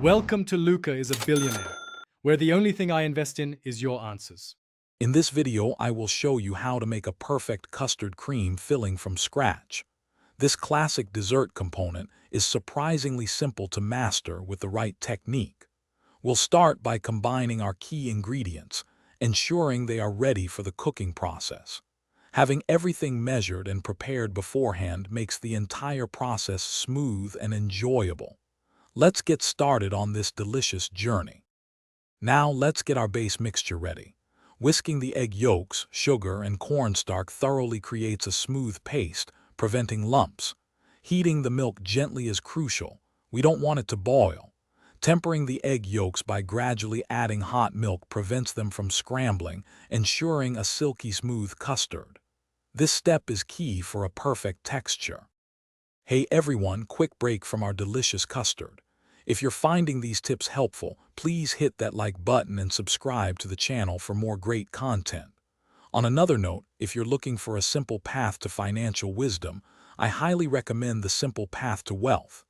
Welcome to Luca is a Billionaire, where the only thing I invest in is your answers. In this video, I will show you how to make a perfect custard cream filling from scratch. This classic dessert component is surprisingly simple to master with the right technique. We'll start by combining our key ingredients, ensuring they are ready for the cooking process. Having everything measured and prepared beforehand makes the entire process smooth and enjoyable. Let's get started on this delicious journey. Now let's get our base mixture ready. Whisking the egg yolks, sugar, and cornstarch thoroughly creates a smooth paste, preventing lumps. Heating the milk gently is crucial. We don't want it to boil. Tempering the egg yolks by gradually adding hot milk prevents them from scrambling, ensuring a silky smooth custard. This step is key for a perfect texture. Hey everyone, quick break from our delicious custard. If you're finding these tips helpful, please hit that like button and subscribe to the channel for more great content. On another note, if you're looking for a simple path to financial wisdom, I highly recommend The Simple Path to Wealth.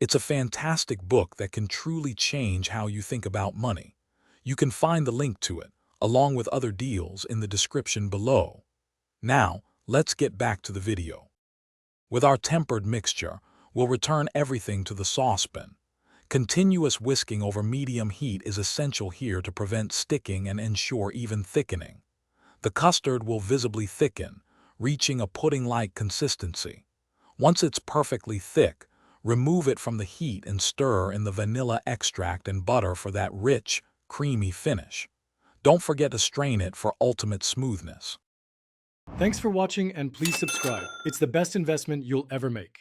It's a fantastic book that can truly change how you think about money. You can find the link to it, along with other deals, in the description below. Now, let's get back to the video. With our tempered mixture, we'll return everything to the saucepan. Continuous whisking over medium heat is essential here to prevent sticking and ensure even thickening. The custard will visibly thicken, reaching a pudding-like consistency. Once it's perfectly thick, remove it from the heat and stir in the vanilla extract and butter for that rich, creamy finish. Don't forget to strain it for ultimate smoothness. Thanks for watching and please subscribe. It's the best investment you'll ever make.